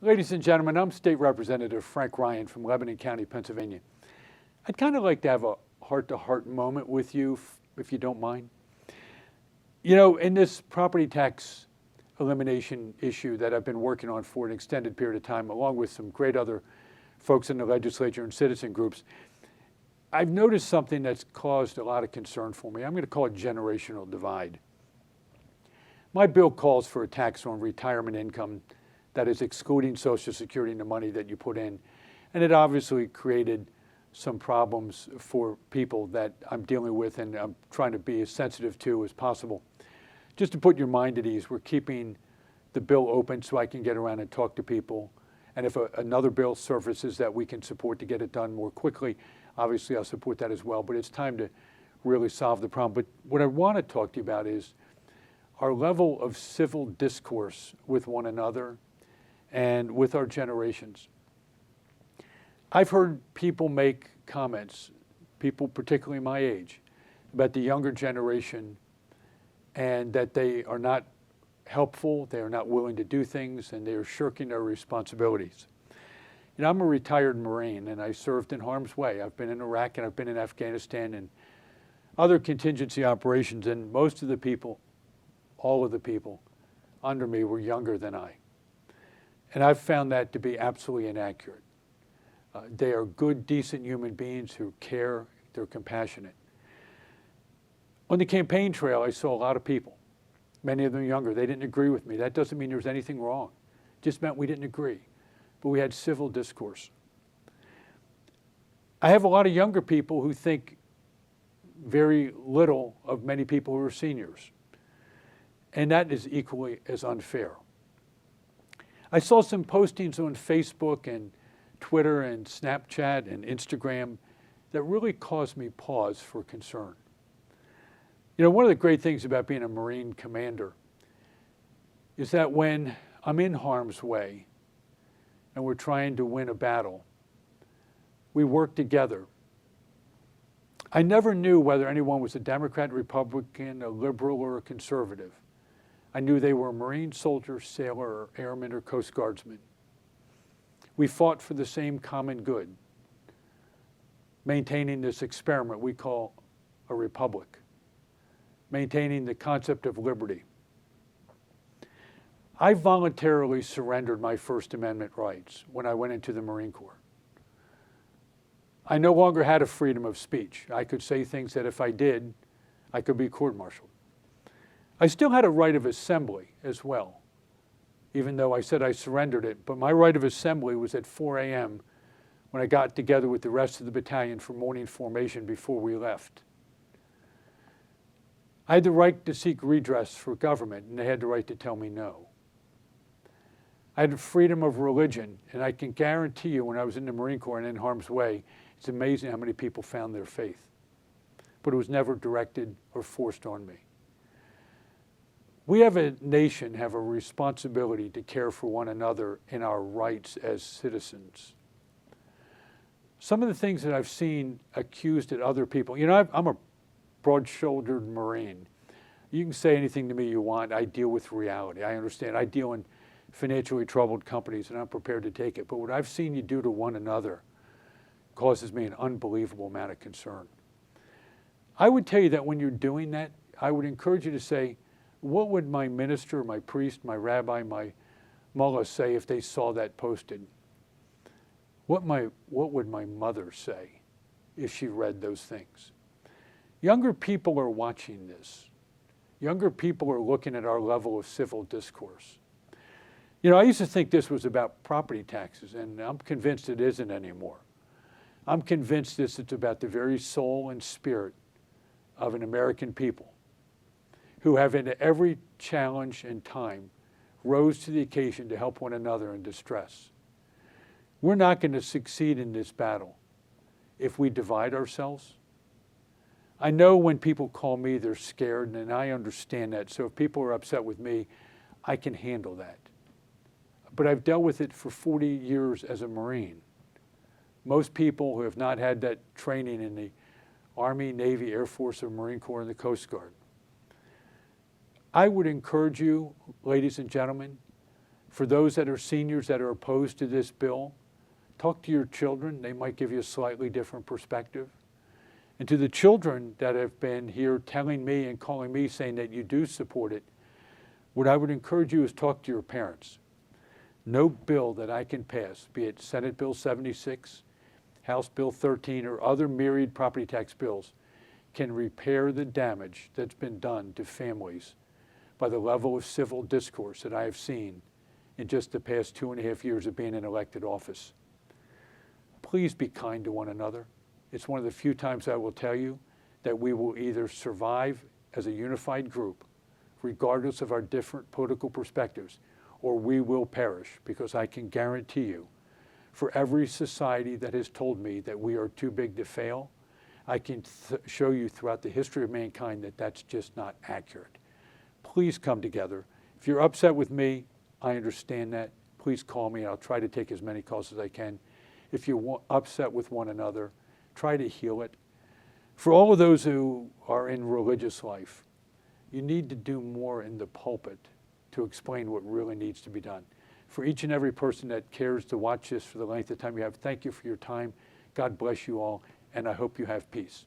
Ladies and gentlemen, I'm State Representative Frank Ryan from Lebanon County, Pennsylvania. I'd kind of like to have a heart-to-heart moment with you, if you don't mind. You know, in this property tax elimination issue that I've been working on for an extended period of time, along with some great other folks in the legislature and citizen groups, I've noticed something that's caused a lot of concern for me. I'm going to call it generational divide. My bill calls for a tax on retirement income that is excluding Social Security and the money that you put in. And it obviously created some problems for people that I'm dealing with and I'm trying to be as sensitive to as possible. Just to put your mind at ease, we're keeping the bill open so I can get around and talk to people. And if another bill surfaces that we can support to get it done more quickly, obviously I'll support that as well. But it's time to really solve the problem. But what I want to talk to you about is our level of civil discourse with one another and with our generations. I've heard people make comments, people particularly my age, about the younger generation and that they are not helpful, they are not willing to do things, and they are shirking their responsibilities. You know, I'm a retired Marine and I served in harm's way. I've been in Iraq and I've been in Afghanistan and other contingency operations, and most of the people, all of the people under me were younger than I. And I've found that to be absolutely inaccurate. They are good, decent human beings who care, they're compassionate. On the campaign trail, I saw a lot of people, many of them younger. They didn't agree with me. That doesn't mean there was anything wrong. It just meant we didn't agree. But we had civil discourse. I have a lot of younger people who think very little of many people who are seniors. And that is equally as unfair. I saw some postings on Facebook and Twitter and Snapchat and Instagram that really caused me pause for concern. You know, one of the great things about being a Marine commander is that when I'm in harm's way and we're trying to win a battle, we work together. I never knew whether anyone was a Democrat, Republican, a liberal, or a conservative. I knew they were a Marine, soldier, sailor, or airman, or Coast Guardsman. We fought for the same common good, maintaining this experiment we call a republic, maintaining the concept of liberty. I voluntarily surrendered my First Amendment rights when I went into the Marine Corps. I no longer had a freedom of speech. I could say things that if I did, I could be court-martialed. I still had a right of assembly as well, even though I said I surrendered it. But my right of assembly was at 4 a.m. when I got together with the rest of the battalion for morning formation before we left. I had the right to seek redress for government, and they had the right to tell me no. I had freedom of religion, and I can guarantee you when I was in the Marine Corps and in harm's way, it's amazing how many people found their faith. But it was never directed or forced on me. We as a nation have a responsibility to care for one another in our rights as citizens. Some of the things that I've seen accused at other people, you know, I'm a broad-shouldered Marine. You can say anything to me you want. I deal with reality. I understand. I deal in financially troubled companies and I'm prepared to take it. But what I've seen you do to one another causes me an unbelievable amount of concern. I would tell you that when you're doing that, I would encourage you to say, what would my minister, my priest, my rabbi, my mullah say if they saw that posted? What would my mother say if she read those things? Younger people are watching this. Younger people are looking at our level of civil discourse. You know, I used to think this was about property taxes, and I'm convinced it isn't anymore. I'm convinced it's about the very soul and spirit of an American people who have in every challenge and time rose to the occasion to help one another in distress. We're not going to succeed in this battle if we divide ourselves. I know when people call me, they're scared, and I understand that. So if people are upset with me, I can handle that. But I've dealt with it for 40 years as a Marine. Most people who have not had that training in the Army, Navy, Air Force, or Marine Corps, and the Coast Guard. I would encourage you, ladies and gentlemen, For those that are seniors that are opposed to this bill, talk to your children. They might give you a slightly different perspective. And to the children that have been here telling me and calling me saying that you do support it, what I would encourage you is talk to your parents. No bill that I can pass, be it Senate Bill 76, House Bill 13, or other myriad property tax bills, can repair the damage that's been done to families by the level of civil discourse that I have seen in just the past 2.5 years of being in elected office. Please be kind to one another. It's one of the few times I will tell you that we will either survive as a unified group, regardless of our different political perspectives, or we will perish, because I can guarantee you, for every society that has told me that we are too big to fail, I can show you throughout the history of mankind that that's just not accurate. Please come together. If you're upset with me, I understand that. Please call me. I'll try to take as many calls as I can. If you're upset with one another, try to heal it. For all of those who are in religious life, you need to do more in the pulpit to explain what really needs to be done. For each and every person that cares to watch this for the length of time you have, thank you for your time. God bless you all, and I hope you have peace.